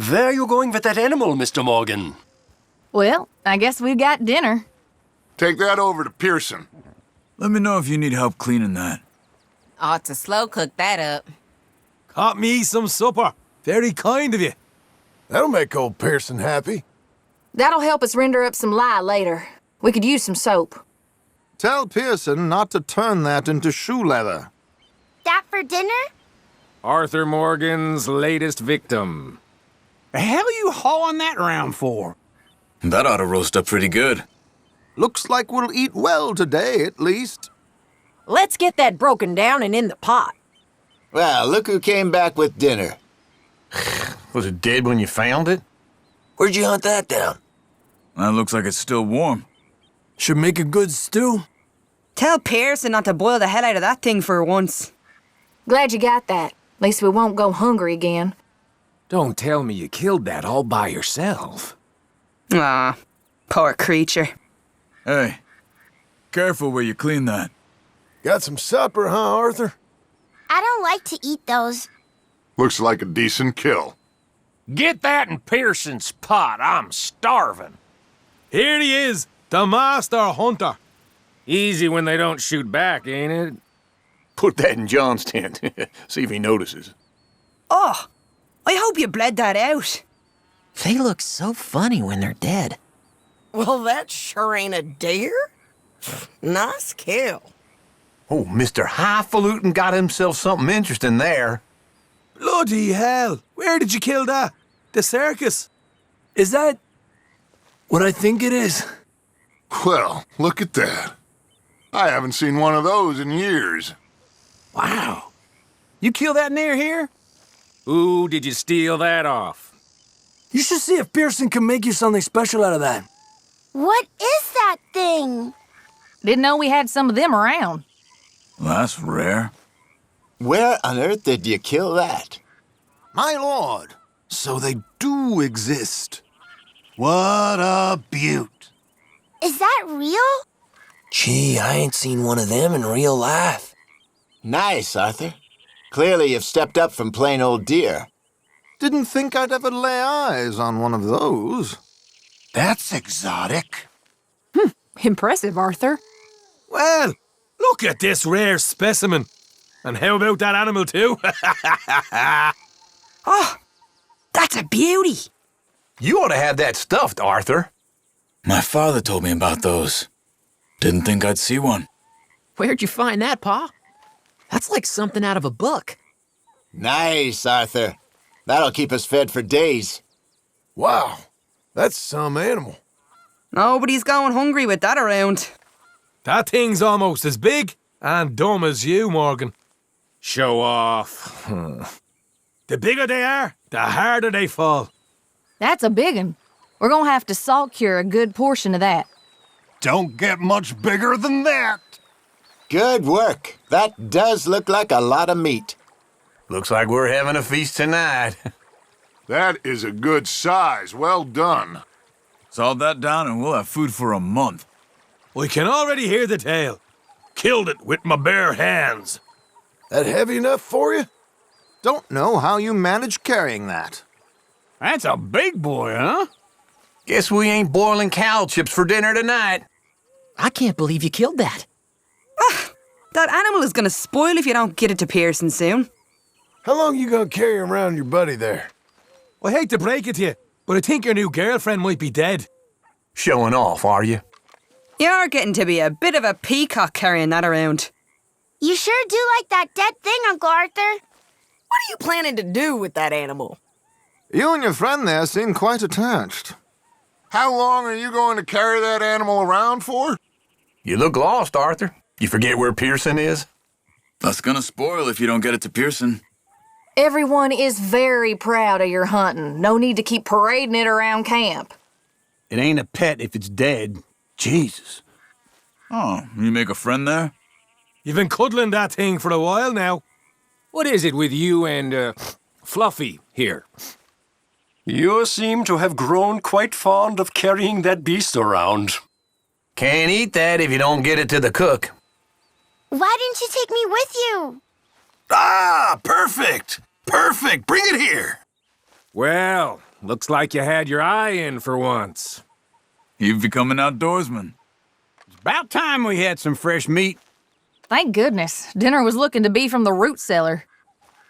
Where are you going with that animal, Mr. Morgan? Well, I guess we've got dinner. Take that over to Pearson. Let me know if you need help cleaning that. Ought to slow cook that up. Caught me some supper. Very kind of you. That'll make old Pearson happy. That'll help us render up some lye later. We could use some soap. Tell Pearson not to turn that into shoe leather. That for dinner? Arthur Morgan's latest victim. The hell are you hauling that around for? That ought to roast up pretty good. Looks like we'll eat well today, at least. Let's get that broken down and in the pot. Well, look who came back with dinner. Was it dead when you found it? Where'd you hunt that down? That looks like it's still warm. Should make a good stew. Tell Pearson not to boil the hell out of that thing for once. Glad you got that. At least we won't go hungry again. Don't tell me you killed that all by yourself. Ah, poor creature. Hey, careful where you clean that. Got some supper, huh, Arthur? I don't like to eat those. Looks like a decent kill. Get that in Pearson's pot. I'm starving. Here he is, the master hunter. Easy when they don't shoot back, ain't it? Put that in John's tent. See if he notices. Oh, I hope you bled that out. They look so funny when they're dead. Well, that sure ain't a deer. Nice kill. Oh, Mr. Highfalutin got himself something interesting there. Bloody hell. Where did you kill that? The circus? Is that what I think it is? Well, look at that. I haven't seen one of those in years. Wow. You kill that near here? Who did you steal that off? You should see if Pearson can make you something special out of that. What is that thing? Didn't know we had some of them around. Well, that's rare. Where on earth did you kill that? My lord, so they do exist. What a beaut. Is that real? Gee, I ain't seen one of them in real life. Nice, Arthur. Clearly you've stepped up from plain old deer. Didn't think I'd ever lay eyes on one of those. That's exotic. Impressive, Arthur. Well, look at this rare specimen. And how about that animal, too? Oh, that's a beauty. You ought to have that stuffed, Arthur. My father told me about those. Didn't think I'd see one. Where'd you find that, Pa? That's like something out of a book. Nice, Arthur. That'll keep us fed for days. Wow, that's some animal. Nobody's going hungry with that around. That thing's almost as big and dumb as you, Morgan. Show off. The bigger they are, the harder they fall. That's a big one. We're gonna have to salt cure a good portion of that. Don't get much bigger than that. Good work. That does look like a lot of meat. Looks like we're having a feast tonight. That is a good size. Well done. Salt that down and we'll have food for a month. We can already hear the tale. Killed it with my bare hands. That heavy enough for you? Don't know how you manage carrying that. That's a big boy, huh? Guess we ain't boiling cow chips for dinner tonight. I can't believe you killed that. That animal is gonna spoil if you don't get it to Pearson soon. How long you gonna carry around your buddy there? I hate to break it to you, but I think your new girlfriend might be dead. Showing off, are you? You're getting to be a bit of a peacock carrying that around. You sure do like that dead thing, Uncle Arthur. What are you planning to do with that animal? You and your friend there seem quite attached. How long are you going to carry that animal around for? You look lost, Arthur. You forget where Pearson is? That's gonna spoil if you don't get it to Pearson. Everyone is very proud of your hunting. No need to keep parading it around camp. It ain't a pet if it's dead. Jesus. Oh, you make a friend there? You've been cuddling that thing for a while now. What is it with you and, Fluffy here? You seem to have grown quite fond of carrying that beast around. Can't eat that if you don't get it to the cook. Why didn't you take me with you? Ah, perfect. Perfect. Bring it here. Well, Looks like you had your eye in for once. You've become an outdoorsman. It's about time we had some fresh meat. Thank goodness. Dinner was looking to be from the root cellar.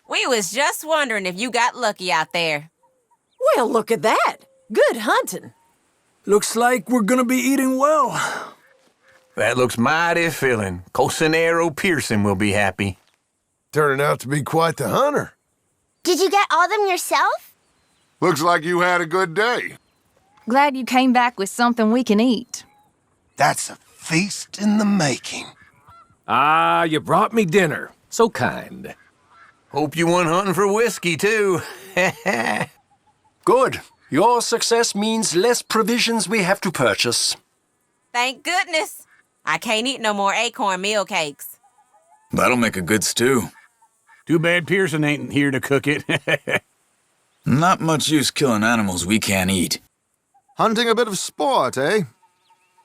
We was just wondering if you got lucky out there. Well, look at that. Good hunting. Looks like we're gonna be eating well. That looks mighty filling. Cocinero Pearson will be happy. Turning out to be quite the hunter. Did you get all of them yourself? Looks like you had a good day. Glad you came back with something we can eat. That's a feast in the making. Ah, you brought me dinner. So kind. Hope you went hunting for whiskey, too. Good. Your success means less provisions we have to purchase. Thank goodness. I can't eat no more acorn meal cakes. That'll make a good stew. Too bad Pearson ain't here to cook it. Not much use killing animals we can't eat. Hunting a bit of sport, eh?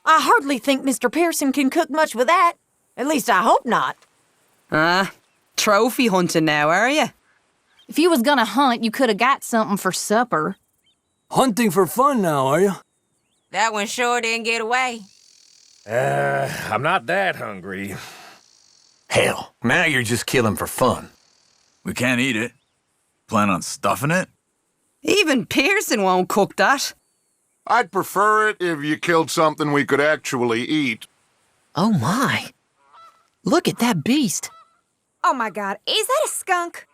I hardly think Mr. Pearson can cook much with that. At least I hope not. Trophy hunting now, are you? If you was gonna hunt, you could have got something for supper. Hunting for fun now, are you? That one sure didn't get away. I'm not that hungry. Hell, now you're just killing for fun. We can't eat it. Plan on stuffing it? Even Pearson won't cook that. I'd prefer it if you killed something we could actually eat. Oh my. Look at that beast. Oh my God, is that a skunk?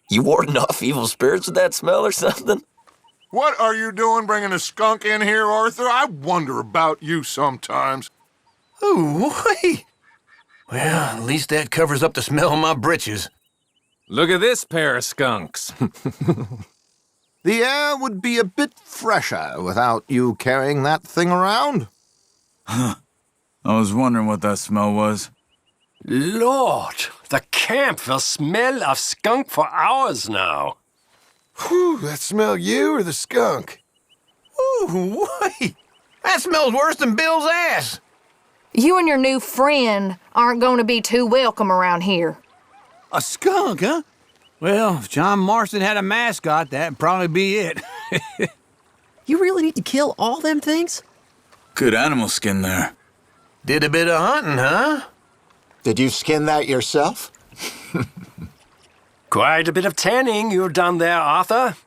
You warding off evil spirits with that smell or something? What are you doing bringing a skunk in here, Arthur? I wonder about you sometimes. Ooh, wait. Well, at least that covers up the smell of my britches. Look at this pair of skunks. The air would be a bit fresher without you carrying that thing around. Huh. I was wondering what that smell was. Lord, the camp will smell of skunk for hours now. Whew, that smell you or the skunk? Ooh, wait. That smells worse than Bill's ass. You and your new friend aren't going to be too welcome around here. A skunk, huh? Well, if John Marston had a mascot, that'd probably be it. You really need to kill all them things? Good animal skin there. Did a bit of hunting, huh? Did you skin that yourself? Quite a bit of tanning you've done there, Arthur.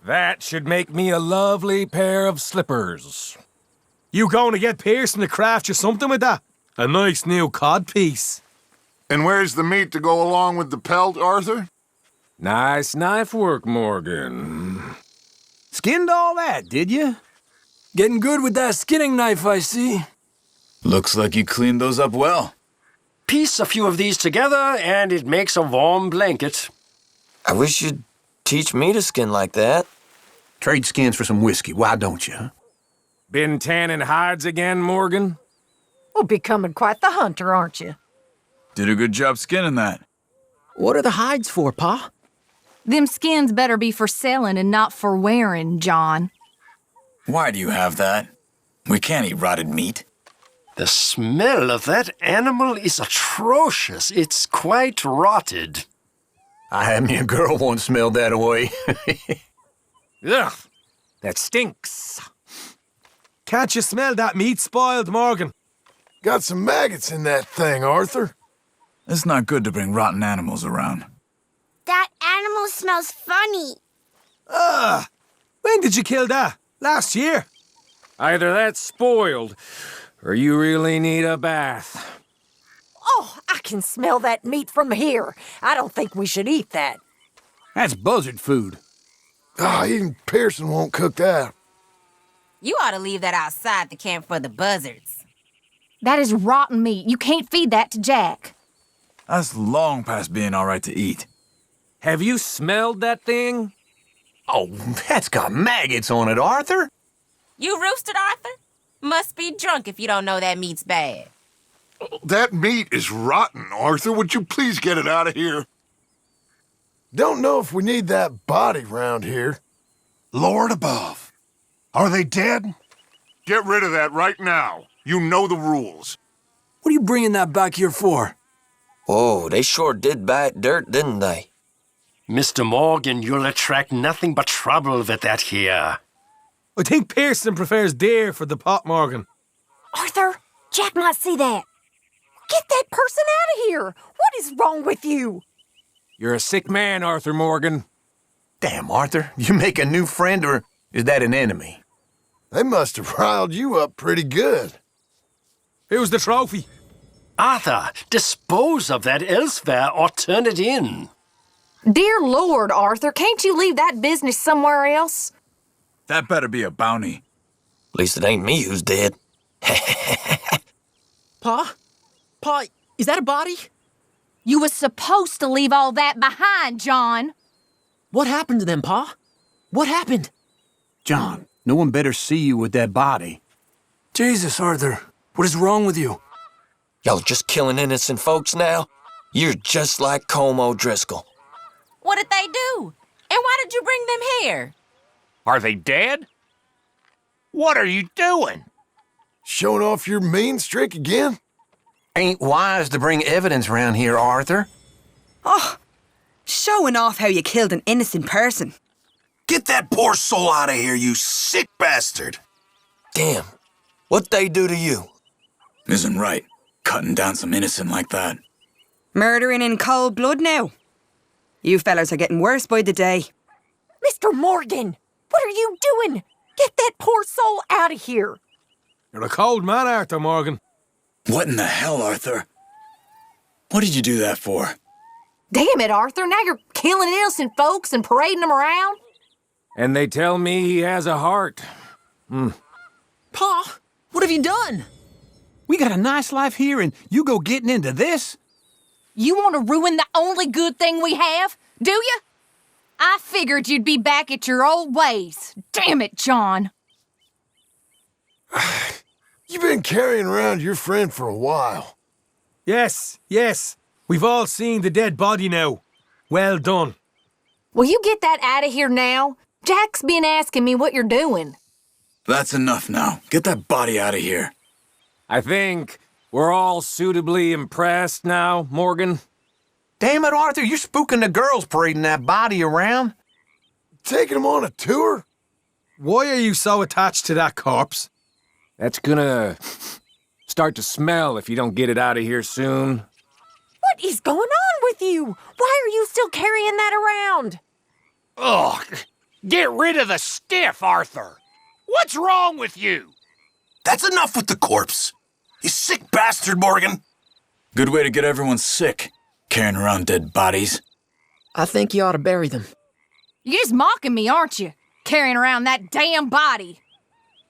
That should make me a lovely pair of slippers. You going to get Pearson to craft you something with that? A nice new cod piece. And where's the meat to go along with the pelt, Arthur? Nice knife work, Morgan. Skinned all that, did you? Getting good with that skinning knife, I see. Looks like you cleaned those up well. Piece a few of these together, and it makes a warm blanket. I wish you'd teach me to skin like that. Trade skins for some whiskey, why don't you? Been tanning hides again, Morgan? Well, becoming quite the hunter, aren't you? Did a good job skinning that. What are the hides for, Pa? Them skins better be for selling and not for wearing, John. Why do you have that? We can't eat rotted meat. The smell of that animal is atrocious. It's quite rotted. I had me a girl once smelled that away. Ugh, that stinks. Can't you smell that meat spoiled, Morgan? Got some maggots in that thing, Arthur. It's not good to bring rotten animals around. That animal smells funny. When did you kill that? Last year? Either that's spoiled, or you really need a bath. Oh, I can smell that meat from here. I don't think we should eat that. That's buzzard food. Even Pearson won't cook that. You ought to leave that outside the camp for the buzzards. That is rotten meat. You can't feed that to Jack. That's long past being all right to eat. Have you smelled that thing? Oh, that's got maggots on it, Arthur. You roosted, Arthur? Must be drunk if you don't know that meat's bad. That meat is rotten, Arthur. Would you please get it out of here? Don't know if we need that body round here. Lord above. Are they dead? Get rid of that right now. You know the rules. What are you bringing that back here for? Oh, they sure did bite dirt, didn't they? Mr. Morgan, you'll attract nothing but trouble with that here. I think Pearson prefers deer for the pot, Morgan. Arthur, Jack might see that. Get that person out of here. What is wrong with you? You're a sick man, Arthur Morgan. Damn, Arthur, you make a new friend, or is that an enemy? They must have riled you up pretty good. Here's the trophy. Arthur, dispose of that elsewhere or turn it in. Dear Lord, Arthur, can't you leave that business somewhere else? That better be a bounty. At least it ain't me who's dead. Pa? Pa, is that a body? You was supposed to leave all that behind, John. What happened to them, Pa? What happened? John, no one better see you with that body. Jesus, Arthur, what is wrong with you? Y'all just killing innocent folks now? You're just like Colm O'Driscoll. What did they do? And why did you bring them here? Are they dead? What are you doing? Showing off your mean streak again? Ain't wise to bring evidence around here, Arthur. Oh, showing off how you killed an innocent person. Get that poor soul out of here, you sick bastard! Damn, what'd they do to you? Isn't right, cutting down some innocent like that. Murdering in cold blood now. You fellas are getting worse by the day. Mr. Morgan, what are you doing? Get that poor soul out of here. You're a cold man, Arthur Morgan. What in the hell, Arthur? What did you do that for? Damn it, Arthur, now you're killing innocent folks and parading them around? And they tell me he has a heart. Pa, what have you done? We got a nice life here, and you go getting into this? You want to ruin the only good thing we have, do you? I figured you'd be back at your old ways. Damn it, John. You've been carrying around your friend for a while. Yes. We've all seen the dead body now. Well done. Will you get that out of here now? Jack's been asking me what you're doing. That's enough now. Get that body out of here. I think we're all suitably impressed now, Morgan. Damn it, Arthur, you're spooking the girls parading that body around. Taking them on a tour? Why are you so attached to that corpse? That's gonna start to smell if you don't get it out of here soon. What is going on with you? Why are you still carrying that around? Ugh! Get rid of the stiff, Arthur! What's wrong with you? That's enough with the corpse. You sick bastard, Morgan. Good way to get everyone sick, carrying around dead bodies. I think you ought to bury them. You're just mocking me, aren't you? Carrying around that damn body.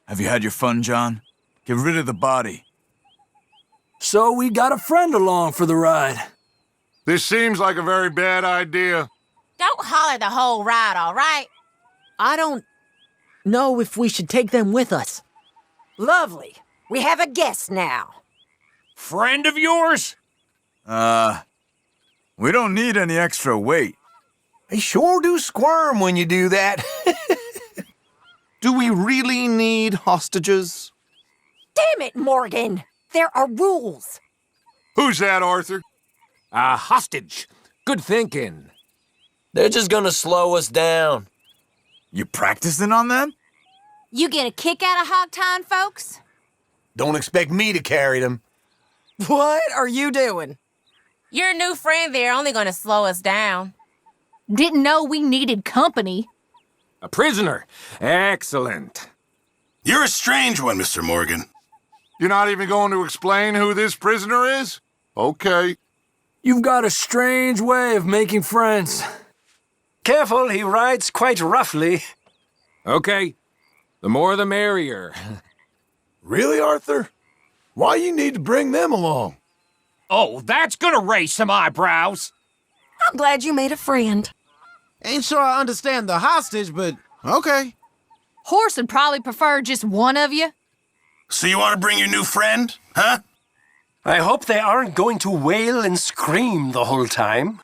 Have you had your fun, John? Get rid of the body. So we got a friend along for the ride. This seems like a very bad idea. Don't holler the whole ride, all right? I don't know if we should take them with us. Lovely. We have a guest now. Friend of yours? We don't need any extra weight. They sure do squirm when you do that. Do we really need hostages? Damn it, Morgan. There are rules. Who's that, Arthur? A hostage. Good thinking. They're just gonna slow us down. You practicing on them? You get a kick out of hog tying, folks? Don't expect me to carry them. What are you doing? Your new friend there only gonna slow us down. Didn't know we needed company. A prisoner. Excellent. You're a strange one, Mr. Morgan. You're not even going to explain who this prisoner is? Okay. You've got a strange way of making friends. Careful, he rides quite roughly. Okay. The more the merrier. Really, Arthur? Why you need to bring them along? Oh, that's gonna raise some eyebrows. I'm glad you made a friend. Ain't sure I understand the hostage, but okay. Horse would probably prefer just one of you. So you want to bring your new friend, huh? I hope they aren't going to wail and scream the whole time.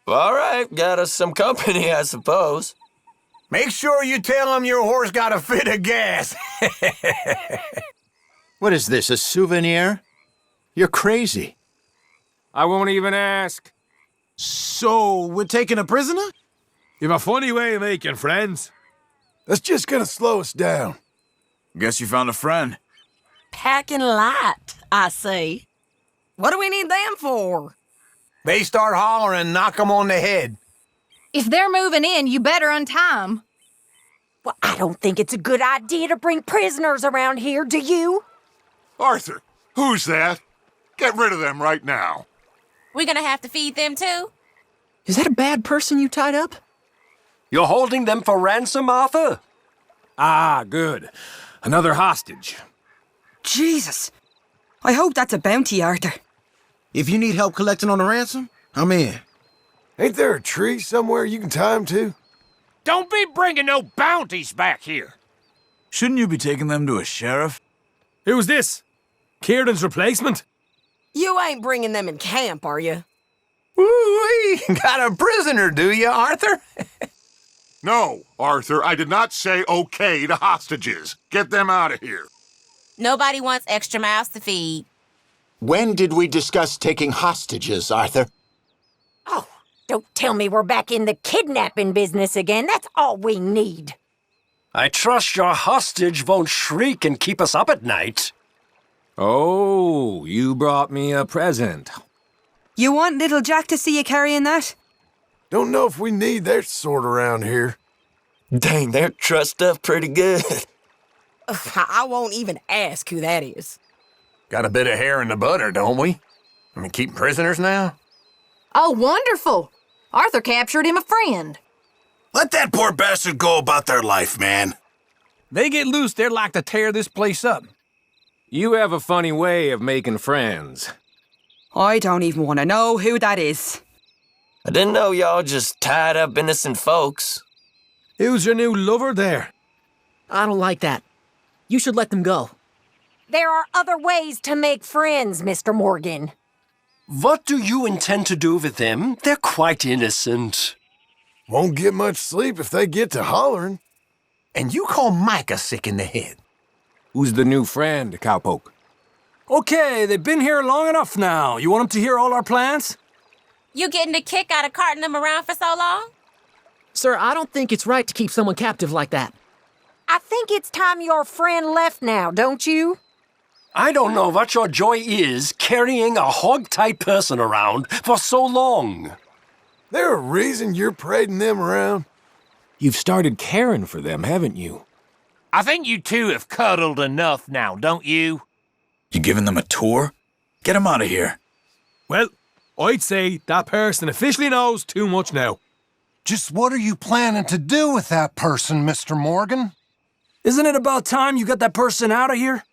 All right, got us some company, I suppose. Make sure you tell them your horse got a fit of gas. What is this, a souvenir? You're crazy. I won't even ask. So, we're taking a prisoner? You've a funny way of making friends. That's just gonna slow us down. Guess you found a friend. Packing light, I say. What do we need them for? They start hollering, knock 'em on the head. If they're moving in, you better untie 'em. Well, I don't think it's a good idea to bring prisoners around here, do you? Arthur, who's that? Get rid of them right now. We gonna have to feed them too? Is that a bad person you tied up? You're holding them for ransom, Arthur? Ah, good. Another hostage. Jesus. I hope that's a bounty, Arthur. If you need help collecting on the ransom, I'm in. Ain't there a tree somewhere you can tie him to? Don't be bringing no bounties back here. Shouldn't you be taking them to a sheriff? Who's this? Kieran's replacement? You ain't bringing them in camp, are you? Woo-wee! Got a prisoner, do you, Arthur? No, Arthur, I did not say okay to hostages. Get them out of here. Nobody wants extra mouths to feed. When did we discuss taking hostages, Arthur? Oh, don't tell me we're back in the kidnapping business again. That's all we need. I trust your hostage won't shriek and keep us up at night. Oh, you brought me a present. You want little Jack to see you carrying that? Don't know if we need that sort around here. Dang, they're trussed up pretty good. I won't even ask who that is. Got a bit of hair in the butter, don't we? I mean, keep prisoners now? Oh, wonderful. Arthur captured him a friend. Let that poor bastard go about their life, man. They get loose, they're like to tear this place up. You have a funny way of making friends. I don't even want to know who that is. I didn't know y'all just tied up innocent folks. Who's your new lover there? I don't like that. You should let them go. There are other ways to make friends, Mr. Morgan. What do you intend to do with them? They're quite innocent. Won't get much sleep if they get to hollering. And you call Micah sick in the head. Who's the new friend, Cowpoke? Okay, they've been here long enough now. You want them to hear all our plans? You getting a kick out of carting them around for so long? Sir, I don't think it's right to keep someone captive like that. I think it's time your friend left now, don't you? I don't know what your joy is carrying a hog-tied person around for so long. There a reason you're parading them around? You've started caring for them, haven't you? I think you two have cuddled enough now, don't you? You giving them a tour? Get them out of here. Well, I'd say that person officially knows too much now. Just what are you planning to do with that person, Mr. Morgan? Isn't it about time you got that person out of here?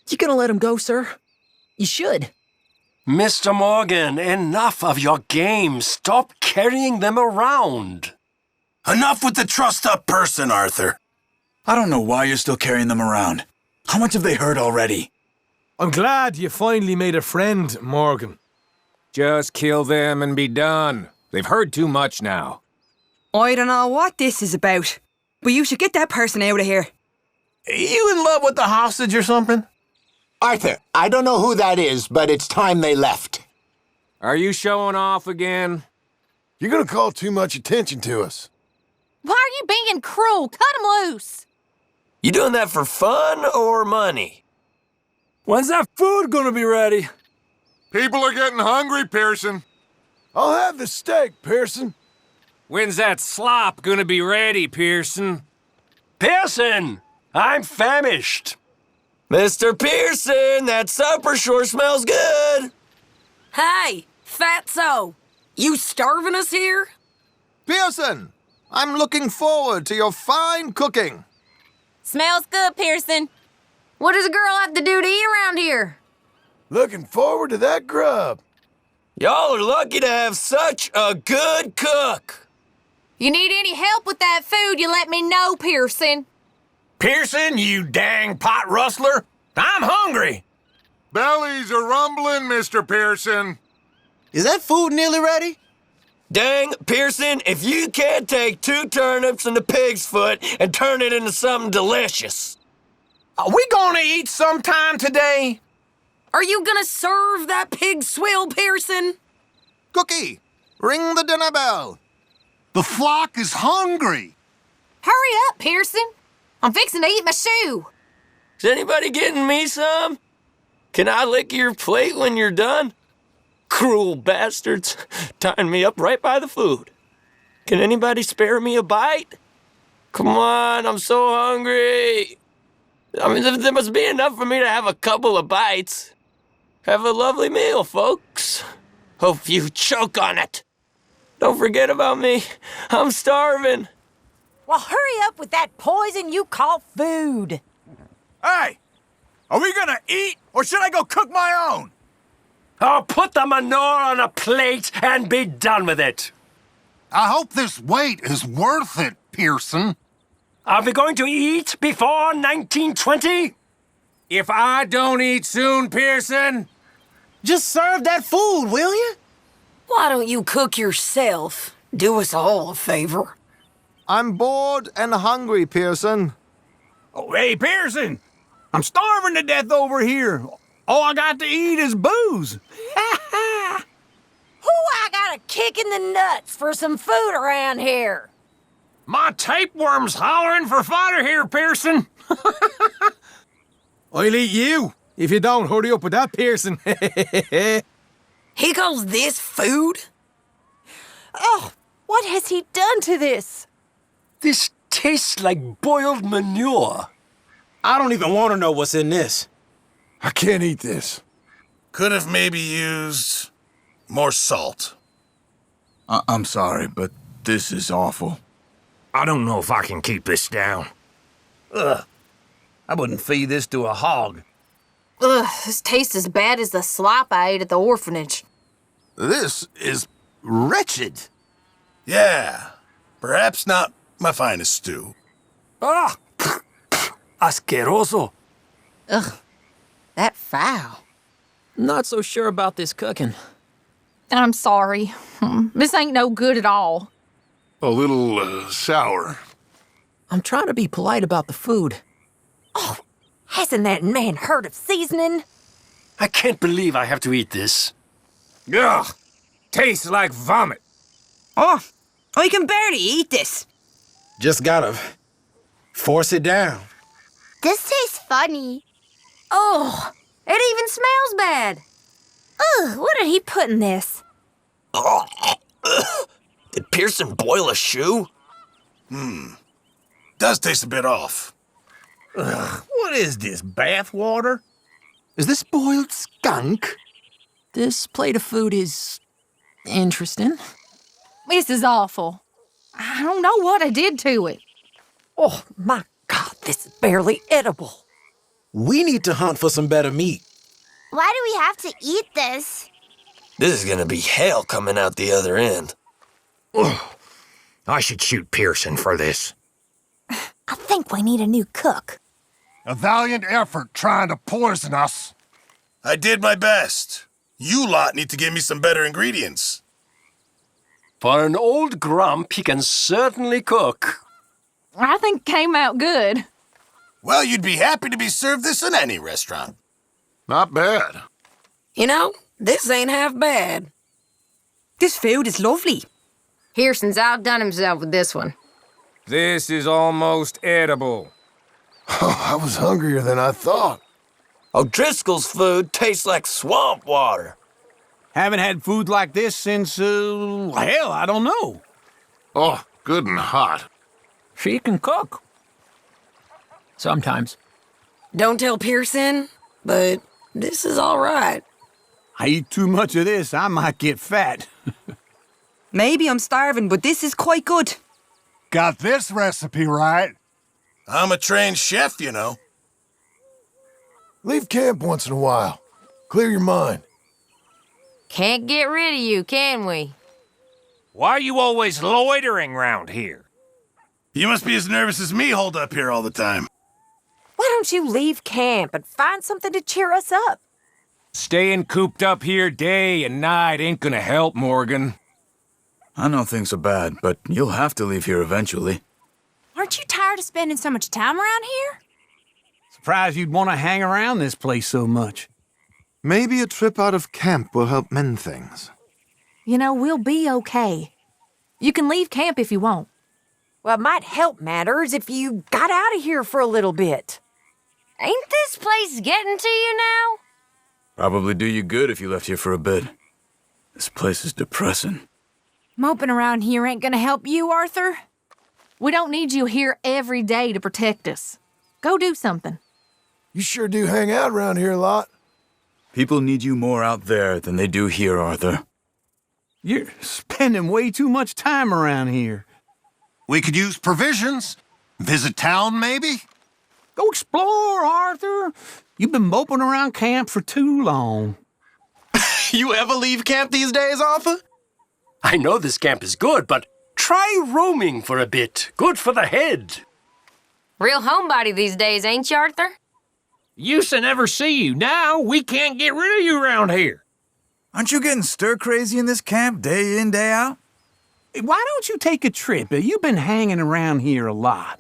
You gonna let him go, sir? You should. Mr. Morgan, enough of your games. Stop carrying them around. Enough with the trussed-up person, Arthur. I don't know why you're still carrying them around. How much have they heard already? I'm glad you finally made a friend, Morgan. Just kill them and be done. They've heard too much now. I don't know what this is about, but you should get that person out of here. You in love with the hostage or something? Arthur, I don't know who that is, but it's time they left. Are you showing off again? You're gonna call too much attention to us. Why are you being cruel? Cut him loose. You doing that for fun or money? When's that food gonna be ready? People are getting hungry, Pearson. I'll have the steak, Pearson. When's that slop gonna be ready, Pearson? Pearson! I'm famished. Mr. Pearson, that supper sure smells good. Hey, fatso, you starving us here? Pearson, I'm looking forward to your fine cooking. Smells good, Pearson. What does a girl have to do to eat around here? Looking forward to that grub. Y'all are lucky to have such a good cook. You need any help with that food, you let me know, Pearson. Pearson, you dang pot rustler. I'm hungry. Bellies are rumbling, Mr. Pearson. Is that food nearly ready? Dang, Pearson, if you can't take 2 turnips and a pig's foot and turn it into something delicious. Are we gonna eat sometime today? Are you gonna serve that pig swill, Pearson? Cookie, Ring the dinner bell. The flock is hungry. Hurry up, Pearson. I'm fixing to eat my shoe. Is anybody getting me some? Can I lick your plate when you're done? Cruel bastards, tying me up right by the food. Can anybody spare me a bite? Come on, I'm so hungry. I mean, there must be enough for me to have a couple of bites. Have a lovely meal, folks. Hope you choke on it. Don't forget about me. I'm starving. Well, hurry up with that poison you call food. Hey, are we gonna eat, or should I go cook my own? Oh, put the manure on a plate and be done with it. I hope this wait is worth it, Pearson. Are we going to eat before 1920? If I don't eat soon, Pearson, just serve that food, will you? Why don't you cook yourself? Do us all a favor. I'm bored and hungry, Pearson. Oh, hey, Pearson! I'm starving to death over here. All I got to eat is booze. Who I got a kick in the nuts for some food around here? My tapeworm's hollering for fodder here, Pearson. I'll eat you if you don't hurry up with that, Pearson. He calls this food? Oh, what has he done to this? This tastes like boiled manure. I don't even want to know what's in this. I can't eat this. Could have maybe used more salt. I'm sorry, but this is awful. I don't know if I can keep this down. Ugh. I wouldn't feed this to a hog. Ugh, this tastes as bad as the slop I ate at the orphanage. This is wretched. Yeah, perhaps not my finest stew. Ah! Asqueroso. Ugh, that foul. Not so sure about this cooking. I'm sorry. This ain't no good at all. A little sour. I'm trying to be polite about the food. Oh, hasn't that man heard of seasoning? I can't believe I have to eat this. Ugh, tastes like vomit. Oh, I can barely eat this. Just gotta force it down. This tastes funny. Oh, it even smells bad. Ugh, what did he put in this? Did Pearson boil a shoe? Does taste a bit off. Ugh, what is this, bath water? Is this boiled skunk? This plate of food is interesting. This is awful. I don't know what I did to it. Oh, my God, this is barely edible. We need to hunt for some better meat. Why do we have to eat this? This is gonna be hell coming out the other end. Ugh. I should shoot Pearson for this. I think we need a new cook. A valiant effort trying to poison us. I did my best. You lot need to give me some better ingredients. For an old grump, he can certainly cook. I think it came out good. Well, you'd be happy to be served this in any restaurant. Not bad. You know, this ain't half bad. This food is lovely. Pearson's outdone himself with this one. This is almost edible. Oh, I was hungrier than I thought. O'Driscoll's food tastes like swamp water. Haven't had food like this since, hell, I don't know. Oh, good and hot. She can cook. Sometimes. Don't tell Pearson, but this is all right. I eat too much of this, I might get fat. Maybe I'm starving, but this is quite good. Got this recipe right. I'm a trained chef, you know. Leave camp once in a while. Clear your mind. Can't get rid of you, can we? Why are you always loitering round here? You must be as nervous as me holed up here all the time. Why don't you leave camp and find something to cheer us up? Staying cooped up here day and night ain't gonna help, Morgan. I know things are bad, but you'll have to leave here eventually. Aren't you tired of spending so much time around here? Surprised you'd want to hang around this place so much. Maybe a trip out of camp will help mend things. You know, we'll be okay. You can leave camp if you want. Well, it might help matters if you got out of here for a little bit. Ain't this place getting to you now? Probably do you good if you left here for a bit. This place is depressing. Moping around here ain't gonna help you, Arthur. We don't need you here every day to protect us. Go do something. You sure do hang out around here a lot. People need you more out there than they do here, Arthur. You're spending way too much time around here. We could use provisions. Visit town, maybe? Go explore, Arthur. You've been moping around camp for too long. You ever leave camp these days, Arthur? I know this camp is good, but try roaming for a bit. Good for the head. Real homebody these days, ain't you, Arthur? Used to never see you. Now we can't get rid of you around here. Aren't you getting stir-crazy in this camp day in, day out? Why don't you take a trip? You've been hanging around here a lot.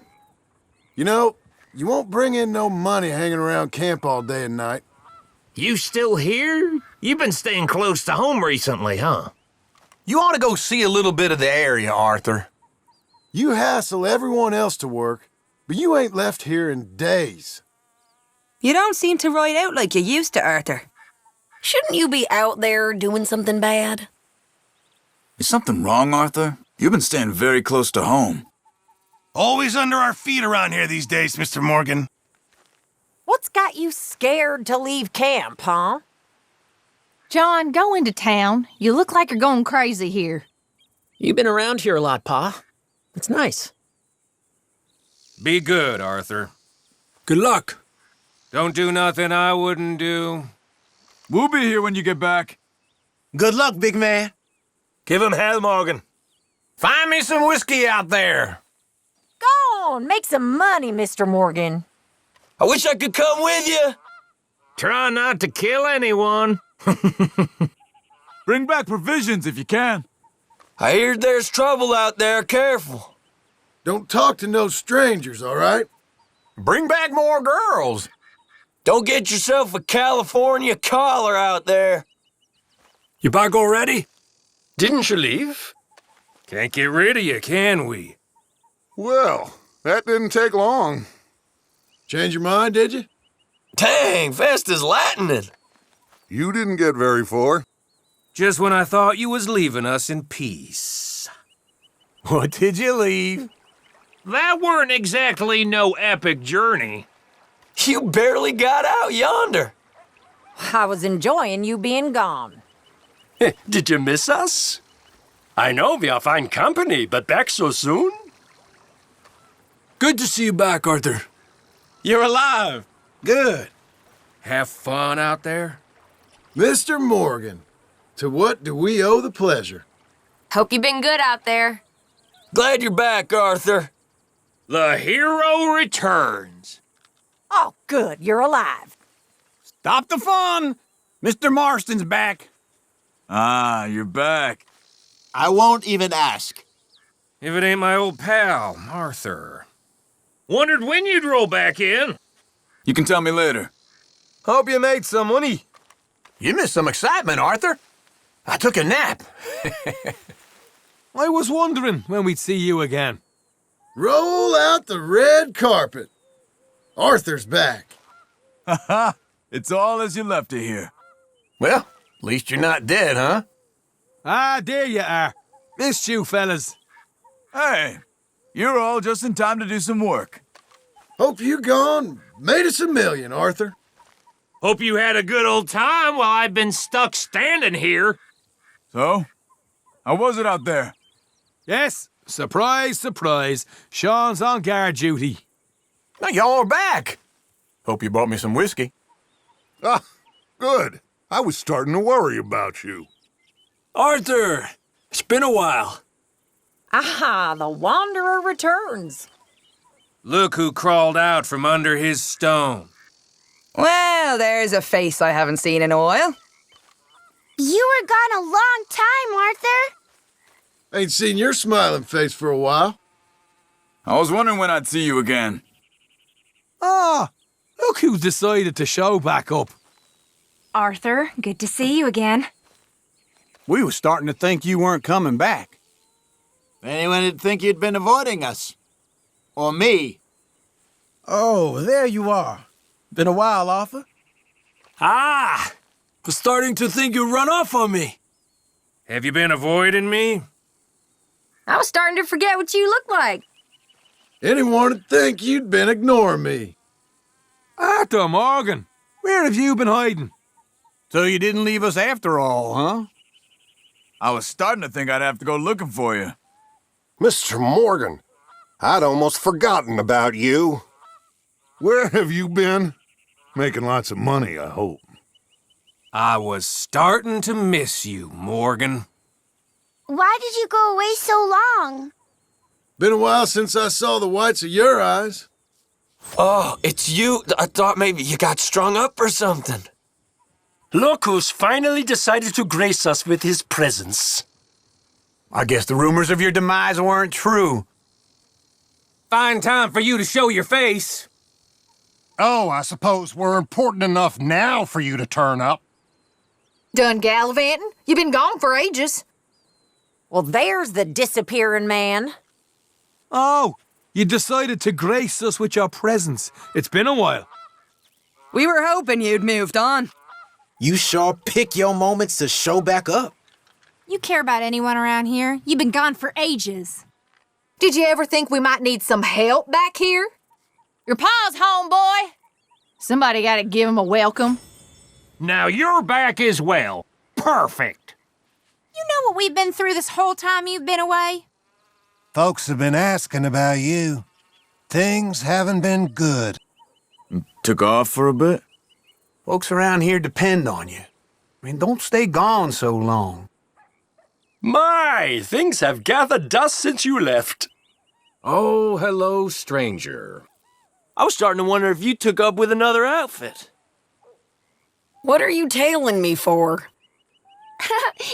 You know, you won't bring in no money hanging around camp all day and night. You still here? You've been staying close to home recently, huh? You ought to go see a little bit of the area, Arthur. You hassle everyone else to work, but you ain't left here in days. You don't seem to ride out like you used to, Arthur. Shouldn't you be out there doing something bad? Is something wrong, Arthur? You've been staying very close to home. Always under our feet around here these days, Mr. Morgan. What's got you scared to leave camp, huh? John, go into town. You look like you're going crazy here. You've been around here a lot, Pa. It's nice. Be good, Arthur. Good luck. Don't do nothing I wouldn't do. We'll be here when you get back. Good luck, big man. Give him hell, Morgan. Find me some whiskey out there. Go on, make some money, Mr. Morgan. I wish I could come with you. Try not to kill anyone. Bring back provisions if you can. I hear there's trouble out there. Careful. Don't talk to no strangers, all right? Bring back more girls. Don't get yourself a California collar out there. You back already? Didn't you leave? Can't get rid of you, can we? Well, that didn't take long. Change your mind, did you? Dang, fast as lightning. You didn't get very far. Just when I thought you was leaving us in peace. What did you leave? That weren't exactly no epic journey. You barely got out yonder. I was enjoying you being gone. Did you miss us? I know we are fine company, but back so soon? Good to see you back, Arthur. You're alive. Good. Have fun out there? Mr. Morgan, to what do we owe the pleasure? Hope you've been good out there. Glad you're back, Arthur. The hero returns. Oh, good, you're alive. Stop the fun. Mr. Marston's back. Ah, you're back. I won't even ask. If it ain't my old pal, Arthur. Wondered when you'd roll back in. You can tell me later. Hope you made some money. You missed some excitement, Arthur. I took a nap. I was wondering when we'd see you again. Roll out the red carpet. Arthur's back. Haha, it's all as you left it here. Well, at least you're not dead, huh? Ah, there you are. Missed you, fellas. Hey, you're all just in time to do some work. Hope you gone made us $1 million, Arthur. Hope you had a good old time while I've been stuck standing here. So, how was it out there? Yes, surprise, surprise. Sean's on guard duty. Now y'all are back. Hope you brought me some whiskey. Ah, good. I was starting to worry about you. Arthur, it's been a while. Aha, the Wanderer returns. Look who crawled out from under his stone. Well, there's a face I haven't seen in a while. You were gone a long time, Arthur. Ain't seen your smiling face for a while. I was wondering when I'd see you again. Ah, look who's decided to show back up. Arthur, good to see you again. We was starting to think you weren't coming back. Anyone would think you'd been avoiding us. Or me. Oh, there you are. Been a while, Arthur. Ah! Was starting to think you'd run off on me. Have you been avoiding me? I was starting to forget what you look like. Anyone would think you'd been ignoring me. Arthur Morgan, where have you been hiding? So you didn't leave us after all, huh? I was starting to think I'd have to go looking for you. Mr. Morgan, I'd almost forgotten about you. Where have you been? Making lots of money, I hope. I was starting to miss you, Morgan. Why did you go away so long? Been a while since I saw the whites of your eyes. Oh, it's you. I thought maybe you got strung up or something. Look who's finally decided to grace us with his presence. I guess the rumors of your demise weren't true. Fine time for you to show your face. Oh, I suppose we're important enough now for you to turn up. Done gallivanting? You been gone for ages. Well, there's the disappearing man. Oh, you decided to grace us with your presence. It's been a while. We were hoping you'd moved on. You sure pick your moments to show back up. You care about anyone around here? You've been gone for ages. Did you ever think we might need some help back here? Your pa's home, boy. Somebody gotta give him a welcome. Now you're back as well. Perfect. You know what we've been through this whole time you've been away? Folks have been asking about you. Things haven't been good. Took off for a bit? Folks around here depend on you. I mean, don't stay gone so long. My, things have gathered dust since you left. Oh, hello, stranger. I was starting to wonder if you took up with another outfit. What are you tailing me for?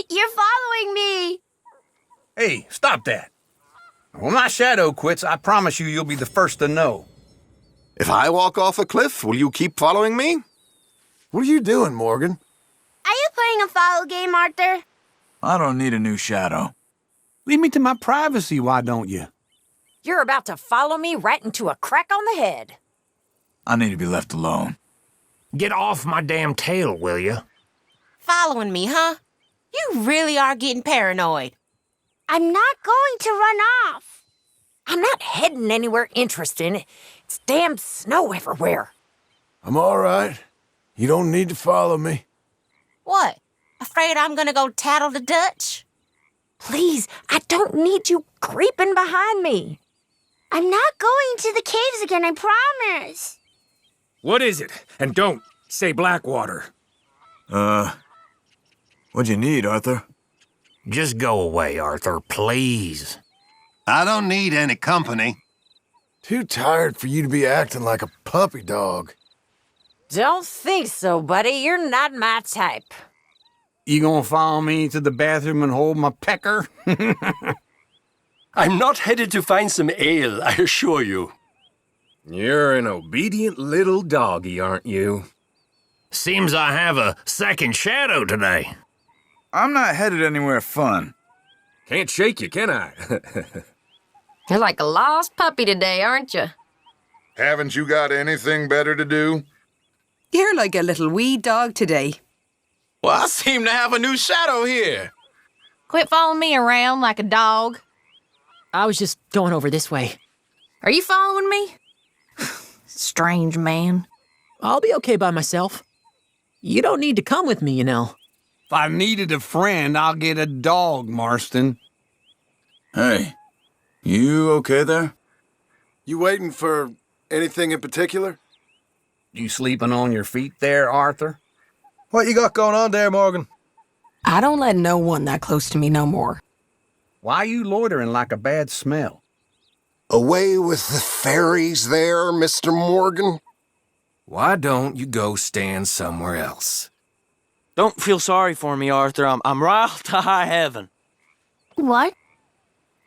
You're following me. Hey, stop that. When my shadow quits, I promise you'll be the first to know. If I walk off a cliff, will you keep following me? What are you doing, Morgan? Are you playing a follow game, Arthur? I don't need a new shadow. Leave me to my privacy, why don't you? You're about to follow me right into a crack on the head. I need to be left alone. Get off my damn tail, will you? Following me, huh? You really are getting paranoid. I'm not going to run off. I'm not heading anywhere interesting. It's damn snow everywhere. I'm all right. You don't need to follow me. What? Afraid I'm gonna go tattle the Dutch? Please, I don't need you creeping behind me. I'm not going to the caves again, I promise. What is it? And don't say Blackwater. What'd you need, Arthur? Just go away, Arthur, please. I don't need any company. Too tired for you to be acting like a puppy dog. Don't think so, buddy. You're not my type. You gonna follow me to the bathroom and hold my pecker? I'm not headed to find some ale, I assure you. You're an obedient little doggy, aren't you? Seems I have a second shadow today. I'm not headed anywhere fun. Can't shake you, can I? You're like a lost puppy today, aren't you? Haven't you got anything better to do? You're like a little wee dog today. Well, I seem to have a new shadow here. Quit following me around like a dog. I was just going over this way. Are you following me? Strange man. I'll be okay by myself. You don't need to come with me, you know. If I needed a friend, I'll get a dog, Marston. Hey, you okay there? You waiting for anything in particular? You sleeping on your feet there, Arthur? What you got going on there, Morgan? I don't let no one that close to me no more. Why you loitering like a bad smell? Away with the fairies there, Mr. Morgan. Why don't you go stand somewhere else? Don't feel sorry for me, Arthur. I'm riled to high heaven. What?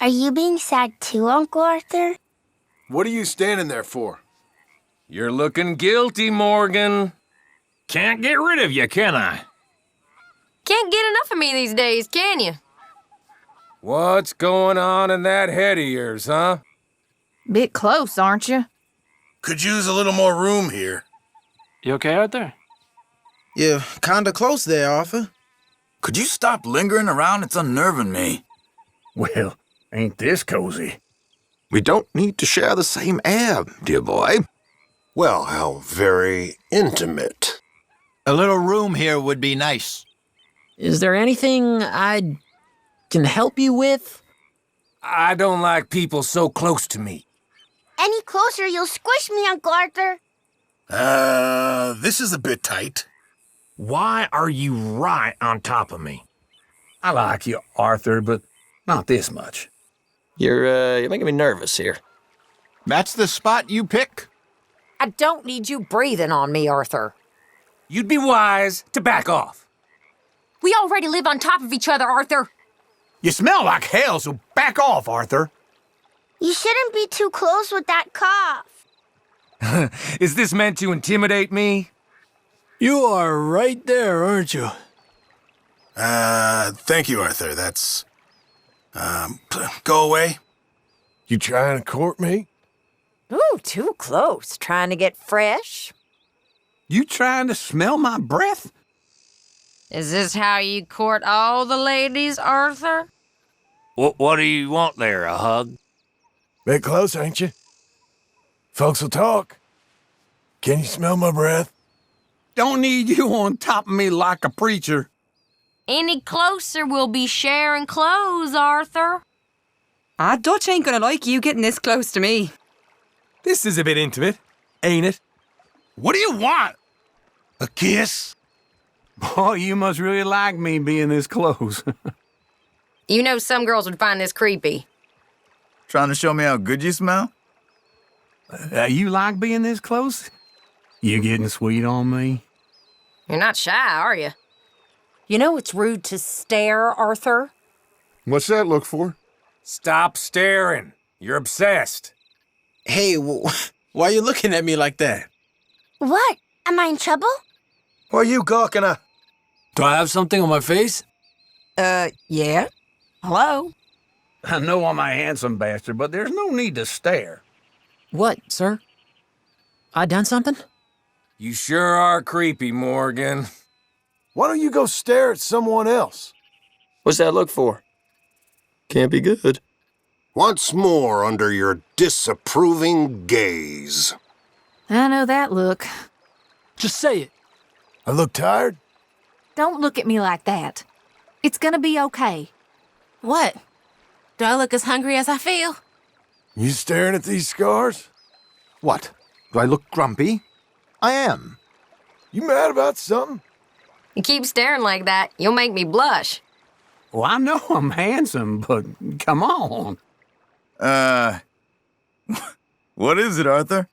Are you being sad too, Uncle Arthur? What are you standing there for? You're looking guilty, Morgan. Can't get rid of you, can I? Can't get enough of me these days, can you? What's going on in that head of yours, huh? Bit close, aren't you? Could use a little more room here. You okay out there? Yeah, kinda close there, Arthur. Could you stop lingering around? It's unnerving me. Well, ain't this cozy? We don't need to share the same air, dear boy. Well, how very intimate. A little room here would be nice. Is there anything I can help you with? I don't like people so close to me. Any closer, you'll squish me, Uncle Arthur. This is a bit tight. Why are you right on top of me? I like you, Arthur, but not this much. You're making me nervous here. That's the spot you pick? I don't need you breathing on me, Arthur. You'd be wise to back off. We already live on top of each other, Arthur. You smell like hell, so back off, Arthur. You shouldn't be too close with that cough. Is this meant to intimidate me? You are right there, aren't you? Thank you, Arthur. That's... go away. You trying to court me? Ooh, too close. Trying to get fresh. You trying to smell my breath? Is this how you court all the ladies, Arthur? What do you want there, a hug? Bit close, ain't you? Folks will talk. Can you smell my breath? Don't need you on top of me like a preacher. Any closer, we'll be sharing clothes, Arthur. Dutch ain't gonna like you getting this close to me. This is a bit intimate, ain't it? What do you want? A kiss? Boy, you must really like me being this close. You know some girls would find this creepy. Trying to show me how good you smell? You like being this close? You getting sweet on me? You're not shy, are you? You know it's rude to stare, Arthur? What's that look for? Stop staring. You're obsessed. Hey, why are you looking at me like that? What? Am I in trouble? What are you gawking at? Do I have something on my face? Yeah. Hello? I know I'm a handsome bastard, but there's no need to stare. What, sir? I done something? You sure are creepy, Morgan. Why don't you go stare at someone else? What's that look for? Can't be good. Once more under your disapproving gaze. I know that look. Just say it. I look tired? Don't look at me like that. It's gonna be okay. What? Do I look as hungry as I feel? You staring at these scars? What? Do I look grumpy? I am. You mad about something? You keep staring like that, you'll make me blush. Well, I know I'm handsome, but come on. What is it, Arthur?